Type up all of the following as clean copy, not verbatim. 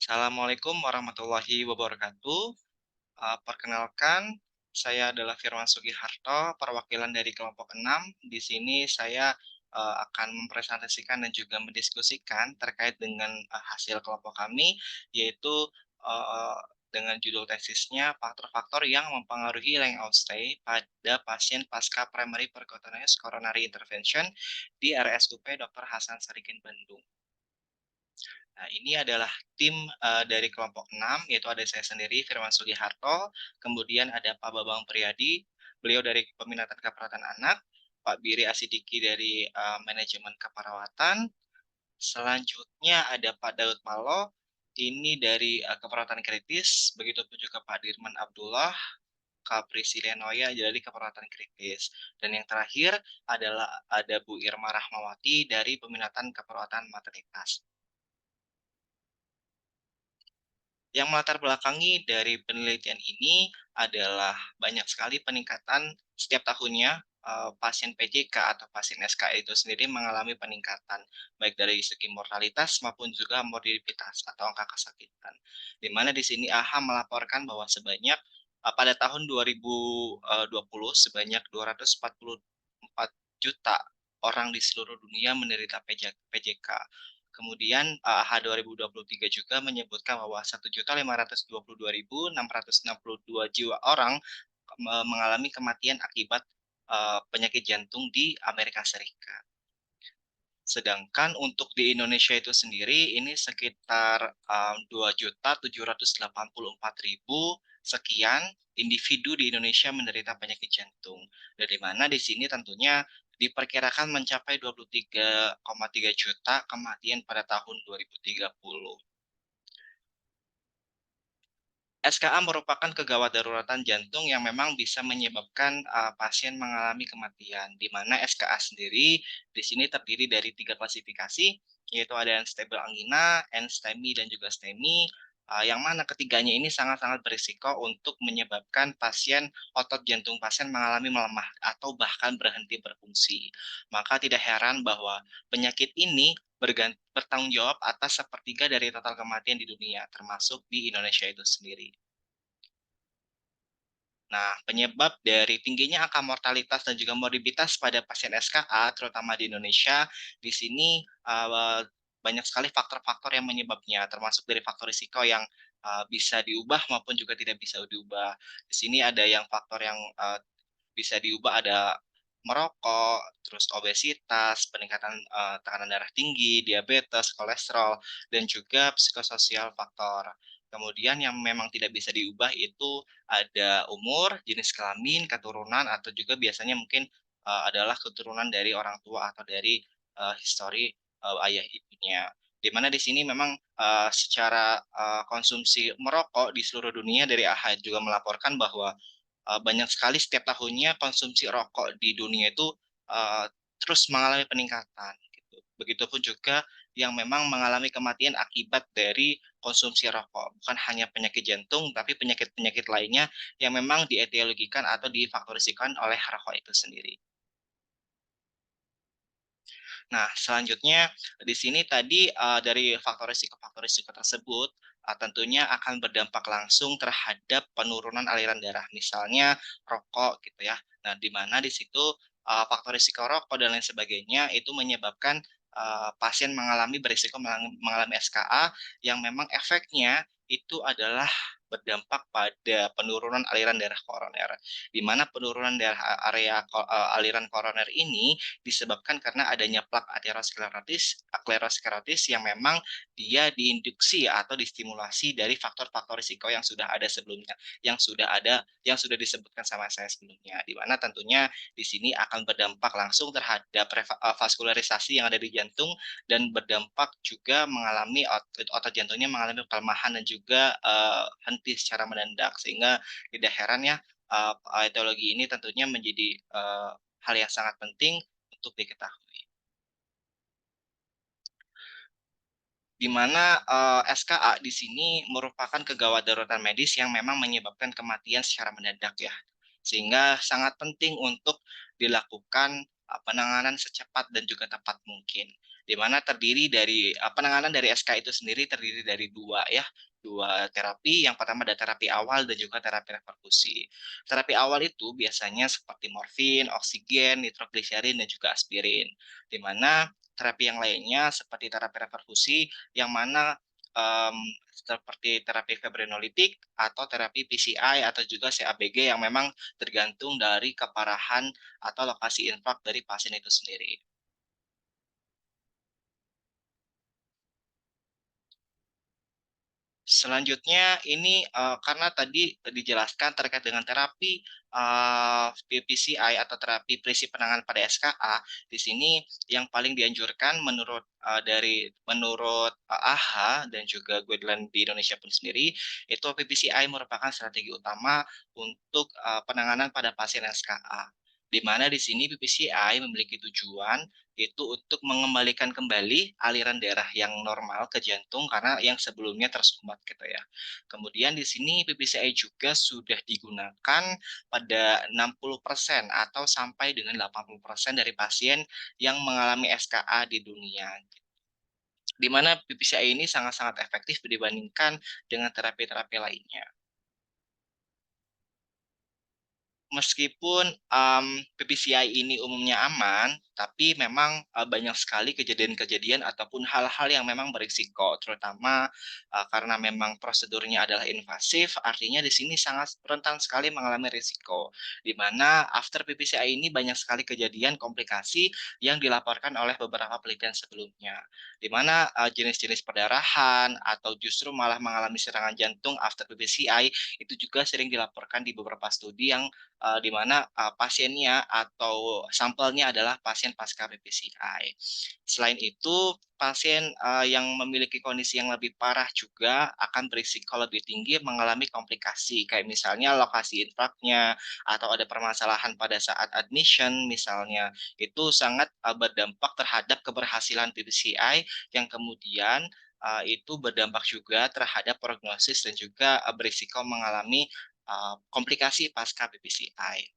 Assalamualaikum warahmatullahi wabarakatuh. Perkenalkan, saya adalah Firman Sugiharto, perwakilan dari kelompok 6. Di sini saya akan mempresentasikan dan juga mendiskusikan terkait dengan hasil kelompok kami, yaitu eh, dengan judul tesisnya faktor-faktor yang mempengaruhi length of stay pada pasien pasca primary percutaneous coronary intervention di RSUP Dr. Hasan Sadikin Bandung. Nah, ini adalah tim dari kelompok 6, yaitu ada saya sendiri, Firman Sugiharto, kemudian ada Pak Babang Priyadi, beliau dari Peminatan Keperawatan Anak, Pak Biri Asidiki dari Manajemen Keperawatan, selanjutnya ada Pak Daud Palo, ini dari Keperawatan Kritis, begitu pun juga Pak Dirman Abdullah, Kak Priscilia Noya dari Keperawatan Kritis. Dan yang terakhir adalah ada Bu Irma Rahmawati dari Peminatan Keperawatan Maternitas. Yang melatar belakangi dari penelitian ini adalah banyak sekali peningkatan setiap tahunnya pasien PJK atau pasien SKA itu sendiri mengalami peningkatan baik dari segi mortalitas maupun juga morbiditas atau angka kesakitan. Di mana di sini AHA melaporkan bahwa sebanyak pada tahun 2020 sebanyak 244 juta orang di seluruh dunia menderita PJK. Kemudian AH 2023 juga menyebutkan bahwa 1.522.662 jiwa orang mengalami kematian akibat penyakit jantung di Amerika Serikat. Sedangkan untuk di Indonesia itu sendiri ini sekitar 2.784.000 sekian individu di Indonesia menderita penyakit jantung. Dari mana di sini tentunya diperkirakan mencapai 23,3 juta kematian pada tahun 2030. SKA merupakan kegawat daruratan jantung yang memang bisa menyebabkan pasien mengalami kematian, di mana SKA sendiri di sini terdiri dari 3 klasifikasi, yaitu ada unstable angina, NSTEMI, dan juga STEMI, yang mana ketiganya ini sangat-sangat berisiko untuk menyebabkan otot jantung pasien mengalami melemah atau bahkan berhenti berfungsi. Maka tidak heran bahwa penyakit ini bertanggung jawab atas sepertiga dari total kematian di dunia, termasuk di Indonesia itu sendiri. Nah, penyebab dari tingginya angka mortalitas dan juga morbiditas pada pasien SKA, terutama di Indonesia, di sini banyak sekali faktor-faktor yang menyebabnya, termasuk dari faktor risiko yang bisa diubah maupun juga tidak bisa diubah. Di sini ada yang faktor yang bisa diubah, ada merokok, terus obesitas, peningkatan tekanan darah tinggi, diabetes, kolesterol, dan juga psikososial faktor. Kemudian yang memang tidak bisa diubah itu ada umur, jenis kelamin, keturunan, atau juga biasanya mungkin adalah keturunan dari orang tua atau dari histori ayah ibunya. Di mana di sini memang secara konsumsi merokok di seluruh dunia dari AHA juga melaporkan bahwa banyak sekali setiap tahunnya konsumsi rokok di dunia itu uh, terus mengalami peningkatan. Gitu. Begitupun juga yang memang mengalami kematian akibat dari konsumsi rokok. Bukan hanya penyakit jantung, tapi penyakit-penyakit lainnya yang memang dietiologikan atau difaktorisikan oleh rokok itu sendiri. Nah, selanjutnya di sini tadi dari faktor risiko tersebut tentunya akan berdampak langsung terhadap penurunan aliran darah, misalnya rokok gitu ya. Nah, di mana di situ faktor risiko rokok dan lain sebagainya itu menyebabkan pasien berisiko mengalami SKA yang memang efeknya itu adalah berdampak pada penurunan aliran darah koroner, di mana penurunan aliran koroner ini disebabkan karena adanya plak aterosklerotis yang memang dia diinduksi atau distimulasi dari faktor-faktor risiko yang sudah ada sebelumnya, yang sudah disebutkan sama saya sebelumnya, di mana tentunya di sini akan berdampak langsung terhadap vaskularisasi yang ada di jantung dan berdampak juga otot jantungnya mengalami kelemahan dan juga henti secara mendadak, sehingga tidak heran ya etiologi ini tentunya menjadi hal yang sangat penting untuk diketahui. Di mana SKA di sini merupakan kegawat daruratan medis yang memang menyebabkan kematian secara mendadak ya. Sehingga sangat penting untuk dilakukan penanganan secepat dan juga tepat mungkin. Di mana terdiri dari penanganan dari SK itu sendiri terdiri dari 2 ya, 2 terapi, yang pertama ada terapi awal dan juga terapi reperkusi. Terapi awal itu biasanya seperti morfin, oksigen, nitrogliserin, dan juga aspirin. Di mana terapi yang lainnya seperti terapi reperkusi yang mana, mmm, seperti terapi fibrinolitik atau terapi PCI atau juga CABG yang memang tergantung dari keparahan atau lokasi infak dari pasien itu sendiri. Selanjutnya ini, karena tadi dijelaskan terkait dengan terapi, PPCI atau terapi prinsip penanganan pada SKA, di sini yang paling dianjurkan menurut AHA dan juga guideline di Indonesia pun sendiri, itu PPCI merupakan strategi utama untuk, penanganan pada pasien SKA. Di mana di sini PPCI memiliki tujuan itu untuk mengembalikan kembali aliran darah yang normal ke jantung karena yang sebelumnya tersumbat gitu ya. Kemudian di sini PPCI juga sudah digunakan pada 60% atau sampai dengan 80% dari pasien yang mengalami SKA di dunia. Di mana PPCI ini sangat-sangat efektif dibandingkan dengan terapi-terapi lainnya. Meskipun, PPCI ini umumnya aman, tapi memang, banyak sekali kejadian-kejadian ataupun hal-hal yang memang berisiko, terutama, karena memang prosedurnya adalah invasif, artinya di sini sangat rentan sekali mengalami risiko. Di mana after PPCI ini banyak sekali kejadian komplikasi yang dilaporkan oleh beberapa penelitian sebelumnya. Di mana, jenis-jenis perdarahan atau justru malah mengalami serangan jantung after PPCI itu juga sering dilaporkan di beberapa studi yang di mana, pasiennya atau sampelnya adalah pasien pasca PPCI. Selain itu, pasien, yang memiliki kondisi yang lebih parah juga akan berisiko lebih tinggi mengalami komplikasi, kayak misalnya lokasi infaknya atau ada permasalahan pada saat admission misalnya. Itu sangat, berdampak terhadap keberhasilan PPCI yang kemudian, itu berdampak juga terhadap prognosis dan juga, berisiko mengalami komplikasi pasca PPCI.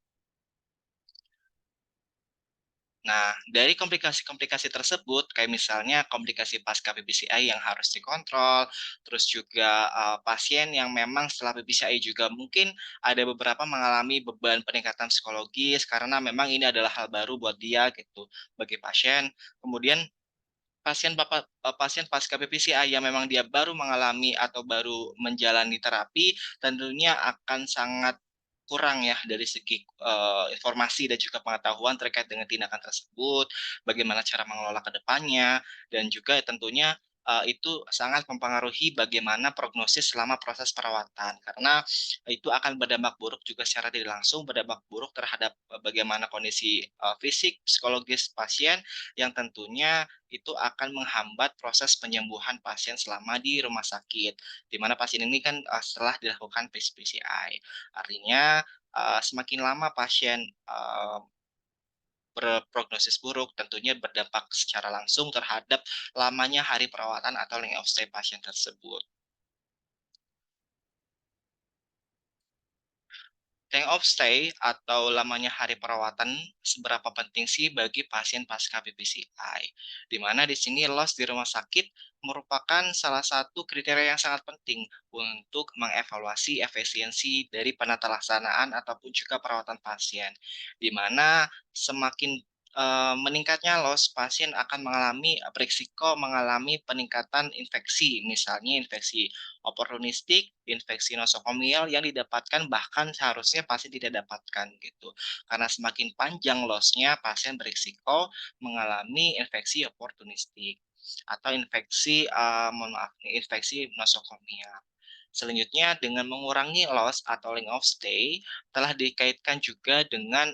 Nah, dari komplikasi-komplikasi tersebut, kayak misalnya komplikasi pasca PPCI yang harus dikontrol, terus juga, pasien yang memang setelah PPCI juga mungkin ada beberapa mengalami beban peningkatan psikologis karena memang ini adalah hal baru buat dia gitu, bagi pasien. Kemudian pasien pasca PPCI yang memang dia baru mengalami atau baru menjalani terapi, tentunya akan sangat kurang ya dari segi, informasi dan juga pengetahuan terkait dengan tindakan tersebut, bagaimana cara mengelola ke depannya, dan juga tentunya, itu sangat mempengaruhi bagaimana prognosis selama proses perawatan. Karena itu akan berdampak buruk juga secara tidak langsung, berdampak buruk terhadap, bagaimana kondisi, fisik, psikologis pasien, yang tentunya itu akan menghambat proses penyembuhan pasien selama di rumah sakit, di mana pasien ini kan, setelah dilakukan PCI. Artinya, semakin lama pasien, berprognosis buruk, tentunya berdampak secara langsung terhadap lamanya hari perawatan atau length of stay pasien tersebut. Length of stay atau lamanya hari perawatan seberapa penting sih bagi pasien pasca PPCI? Di mana di sini loss di rumah sakit merupakan salah satu kriteria yang sangat penting untuk mengevaluasi efisiensi dari penata laksanaan ataupun juga perawatan pasien. Di mana semakin meningkatnya loss, pasien akan mengalami berisiko mengalami peningkatan infeksi, misalnya infeksi oportunistik, infeksi nosokomial yang didapatkan bahkan seharusnya pasien tidak dapatkan gitu. Karena semakin panjang loss-nya, pasien berisiko mengalami infeksi oportunistik atau infeksi, mohon maaf nih, infeksi nosokomial. Selanjutnya dengan mengurangi loss atau length of stay telah dikaitkan juga dengan,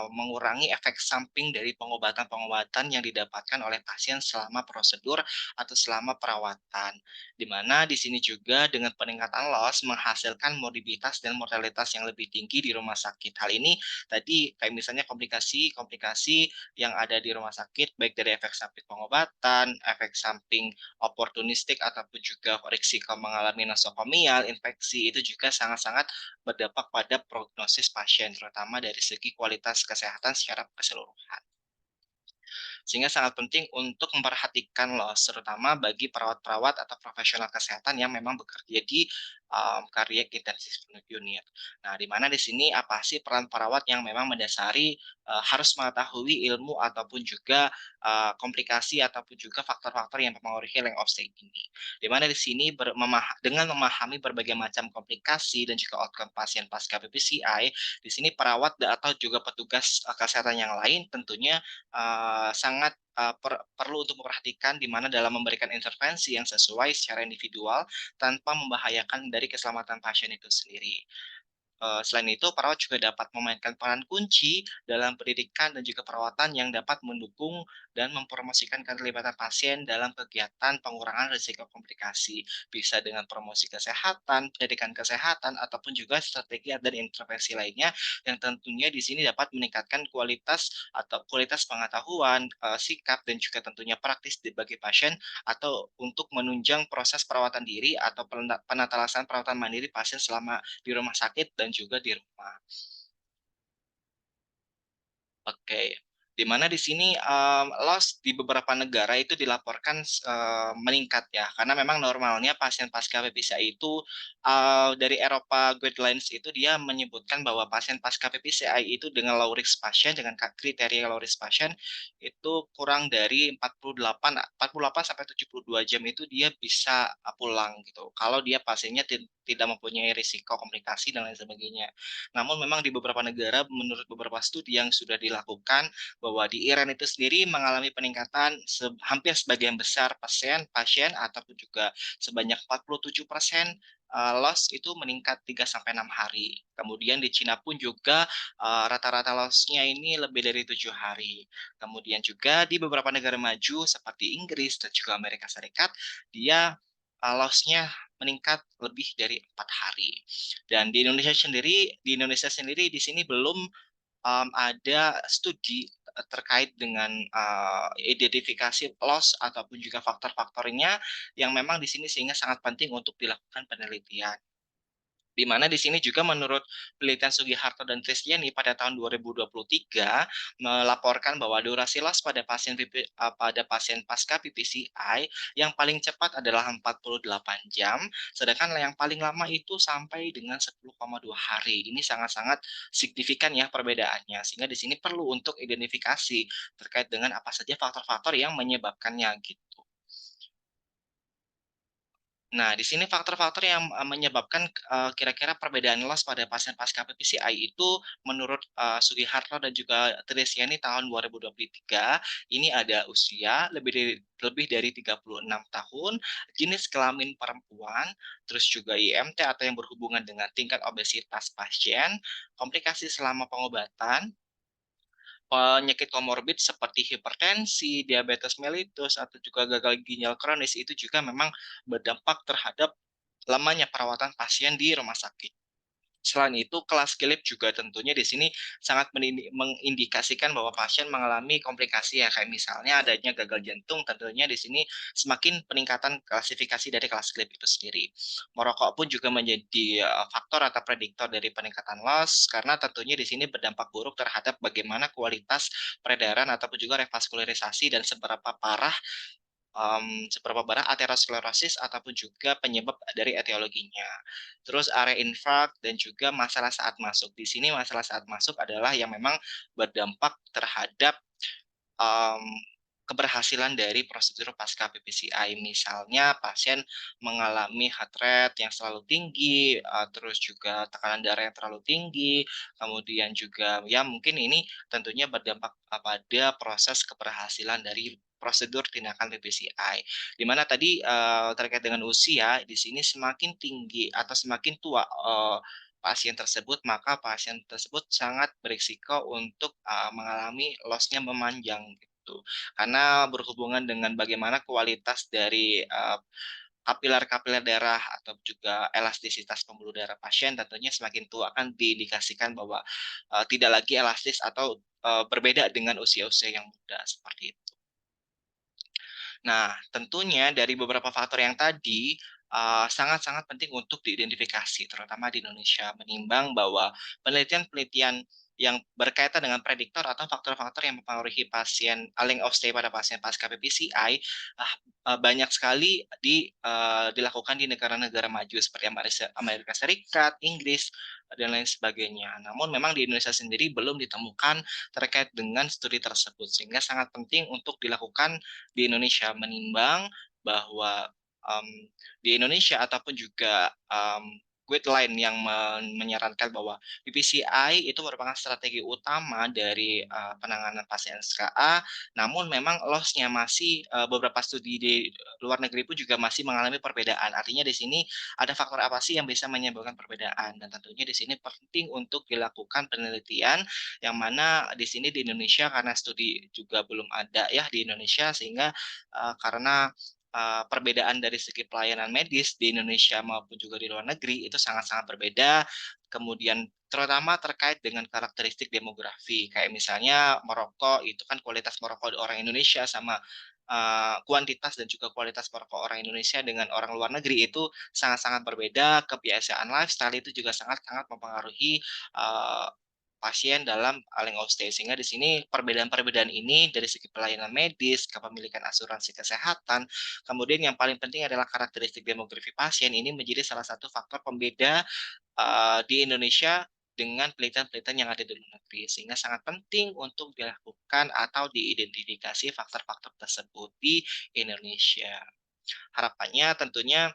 mengurangi efek samping dari pengobatan-pengobatan yang didapatkan oleh pasien selama prosedur atau selama perawatan. Di mana di sini juga dengan peningkatan loss menghasilkan morbiditas dan mortalitas yang lebih tinggi di rumah sakit. Hal ini tadi kayak misalnya komplikasi-komplikasi yang ada di rumah sakit baik dari efek samping pengobatan, efek samping oportunistik ataupun juga risiko mengalami nosokomial, infeksi itu juga sangat-sangat berdampak pada prognosis pasien terutama dari segi kualitas kesehatan secara keseluruhan. Sehingga sangat penting untuk memperhatikan loss, terutama bagi perawat-perawat atau profesional kesehatan yang memang bekerja di, cardiac intensive unit. Nah, di mana di sini apa sih peran perawat yang memang mendasari, harus mengetahui ilmu ataupun juga, komplikasi ataupun juga faktor-faktor yang mempengaruhi length of stay ini. Di mana di sini dengan memahami berbagai macam komplikasi dan juga outcome pasien pasca BPCI, di sini perawat atau juga petugas, kesehatan yang lain tentunya, sangat, perlu untuk memperhatikan di mana dalam memberikan intervensi yang sesuai secara individual tanpa membahayakan dari keselamatan pasien itu sendiri. Selain itu, perawat juga dapat memainkan peran kunci dalam pendidikan dan juga perawatan yang dapat mendukung dan mempromosikan keterlibatan pasien dalam kegiatan pengurangan risiko komplikasi. Bisa dengan promosi kesehatan, pendidikan kesehatan, ataupun juga strategi dan intervensi lainnya yang tentunya di sini dapat meningkatkan kualitas pengetahuan, sikap, dan juga tentunya praktis bagi pasien atau untuk menunjang proses perawatan diri atau penata laksanaan perawatan mandiri pasien selama di rumah sakit dan juga di rumah. Oke, di mana di sini, loss di beberapa negara itu dilaporkan meningkat ya, karena memang normalnya pasien pasca PPCI itu, dari Eropa Guidelines itu dia menyebutkan bahwa pasien pasca PPCI itu dengan low risk pasien, dengan kriteria low risk pasien, itu kurang dari 48 sampai 72 jam itu dia bisa, pulang gitu, kalau dia pasiennya tidak mempunyai risiko komplikasi dan lain sebagainya. Namun memang di beberapa negara menurut beberapa studi yang sudah dilakukan bahwa di Iran itu sendiri mengalami peningkatan hampir sebagian besar pasien ataupun juga sebanyak 47%, loss itu meningkat 3 sampai 6 hari. Kemudian di Cina pun juga, rata-rata loss-nya ini lebih dari 7 hari. Kemudian juga di beberapa negara maju seperti Inggris dan juga Amerika Serikat, dia, loss-nya meningkat lebih dari 4 hari. Dan di Indonesia sendiri di sini belum, ada studi, terkait dengan, identifikasi loss ataupun juga faktor-faktornya yang memang di sini sehingga sangat penting untuk dilakukan penelitian. Di mana di sini juga menurut penelitian Sugiharto dan Kristiani pada tahun 2023 melaporkan bahwa durasi loss pada pasien pasca PPCI yang paling cepat adalah 48 jam, sedangkan yang paling lama itu sampai dengan 10,2 hari. Ini sangat-sangat signifikan ya perbedaannya, sehingga di sini perlu untuk identifikasi terkait dengan apa saja faktor-faktor yang menyebabkannya gitu. Nah, di sini faktor-faktor yang, menyebabkan, kira-kira perbedaan loss pada pasien pasca PPCI itu menurut, Sugiharto dan juga Tresiani tahun 2023, ini ada usia lebih dari 36 tahun, jenis kelamin perempuan, terus juga IMT atau yang berhubungan dengan tingkat obesitas pasien, komplikasi selama pengobatan, penyakit komorbid seperti hipertensi, diabetes mellitus, atau juga gagal ginjal kronis itu juga memang berdampak terhadap lamanya perawatan pasien di rumah sakit. Selain itu, kelas Philip juga tentunya di sini sangat mengindikasikan bahwa pasien mengalami komplikasi ya, kayak misalnya adanya gagal jantung, tentunya di sini semakin peningkatan klasifikasi dari kelas Philip itu sendiri. Merokok pun juga menjadi faktor atau prediktor dari peningkatan loss, karena tentunya di sini berdampak buruk terhadap bagaimana kualitas peredaran ataupun juga revaskularisasi dan seberapa parah aterosklerosis ataupun juga penyebab dari etiologinya. Terus area infrak dan juga masalah saat masuk. Di sini masalah saat masuk adalah yang memang berdampak terhadap, mmm, keberhasilan dari prosedur pasca PPCI. Misalnya pasien mengalami heart rate yang selalu tinggi, terus juga tekanan darah yang terlalu tinggi, kemudian juga ya mungkin ini tentunya berdampak, pada proses keberhasilan dari prosedur tindakan PPCI. Di mana tadi, terkait dengan usia, di sini semakin tinggi atau semakin tua, pasien tersebut, maka pasien tersebut sangat berisiko untuk, mengalami loss-nya memanjang gitu. Karena berhubungan dengan bagaimana kualitas dari, kapiler-kapiler darah atau juga elastisitas pembuluh darah pasien tentunya semakin tua akan diindikasikan bahwa, tidak lagi elastis atau, berbeda dengan usia-usia yang muda, seperti itu. Nah, tentunya dari beberapa faktor yang tadi, sangat-sangat penting untuk diidentifikasi terutama di Indonesia, menimbang bahwa penelitian-penelitian yang berkaitan dengan prediktor atau faktor-faktor yang mempengaruhi pasien length of stay pada pasien pasca PPCI, banyak sekali dilakukan di negara-negara maju seperti Amerika Serikat, Inggris, dan lain sebagainya. Namun memang di Indonesia sendiri belum ditemukan terkait dengan studi tersebut, sehingga sangat penting untuk dilakukan di Indonesia, menimbang bahwa, di Indonesia ataupun juga, guideline yang menyarankan bahwa PPCI itu merupakan strategi utama dari, penanganan pasien SKA, namun memang loss-nya masih, beberapa studi di luar negeri pun juga masih mengalami perbedaan. Artinya di sini ada faktor apa sih yang bisa menyebabkan perbedaan, dan tentunya di sini penting untuk dilakukan penelitian, yang mana di sini di Indonesia karena studi juga belum ada ya di Indonesia, sehingga, karena perbedaan dari segi pelayanan medis di Indonesia maupun juga di luar negeri itu sangat-sangat berbeda. Kemudian terutama terkait dengan karakteristik demografi, kayak misalnya merokok itu kan kualitas merokok orang Indonesia sama, kuantitas dan juga kualitas merokok orang Indonesia dengan orang luar negeri itu sangat-sangat berbeda. Kebiasaan lifestyle itu juga sangat-sangat mempengaruhi, pasien dalam length of stay. Sehingga di sini perbedaan-perbedaan ini dari segi pelayanan medis, kepemilikan asuransi kesehatan, kemudian yang paling penting adalah karakteristik demografi pasien ini menjadi salah satu faktor pembeda, di Indonesia dengan penelitian-penelitian yang ada di luar negeri. Sehingga sangat penting untuk dilakukan atau diidentifikasi faktor-faktor tersebut di Indonesia. Harapannya tentunya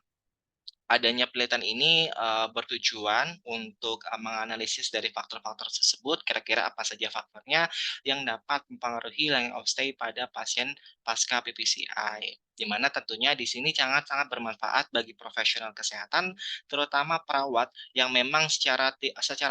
adanya penelitian ini, bertujuan untuk, menganalisis dari faktor-faktor tersebut, kira-kira apa saja faktornya yang dapat mempengaruhi length of stay pada pasien pasca PPCI. Di mana tentunya di sini sangat-sangat bermanfaat bagi profesional kesehatan, terutama perawat yang memang secara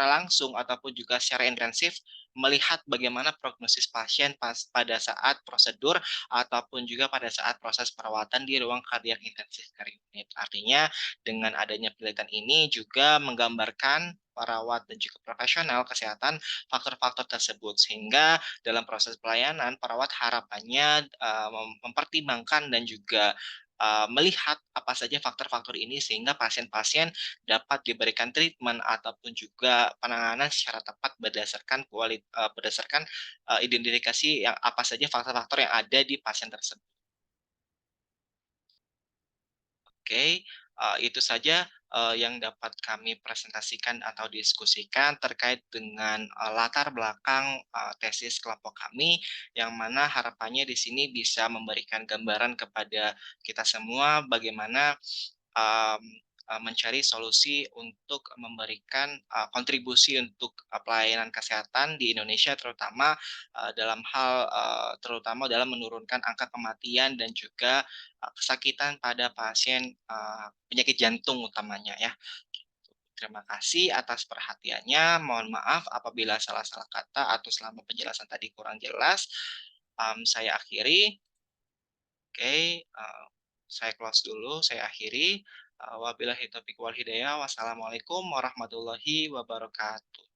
langsung ataupun juga secara intensif melihat bagaimana prognosis pasien pada saat prosedur ataupun juga pada saat proses perawatan di ruang kardiak intensive care unit. Artinya dengan adanya penelitian ini juga menggambarkan perawat dan juga profesional kesehatan faktor-faktor tersebut, sehingga dalam proses pelayanan perawat harapannya, mempertimbangkan dan juga, melihat apa saja faktor-faktor ini sehingga pasien-pasien dapat diberikan treatment ataupun juga penanganan secara tepat berdasarkan, identifikasi yang apa saja faktor-faktor yang ada di pasien tersebut. Oke, itu saja, yang dapat kami presentasikan atau diskusikan terkait dengan, latar belakang, tesis kelompok kami, yang mana harapannya di sini bisa memberikan gambaran kepada kita semua bagaimana, mmm, mencari solusi untuk memberikan, kontribusi untuk, pelayanan kesehatan di Indonesia terutama, terutama dalam menurunkan angka kematian dan juga, kesakitan pada pasien, penyakit jantung utamanya ya, gitu. Terima kasih atas perhatiannya, mohon maaf apabila salah-salah kata atau selama penjelasan tadi kurang jelas. Saya akhiri. Oke, saya close dulu, saya akhiri. Wabillahi taufiq wal hidayah. Wassalamualaikum warahmatullahi wabarakatuh.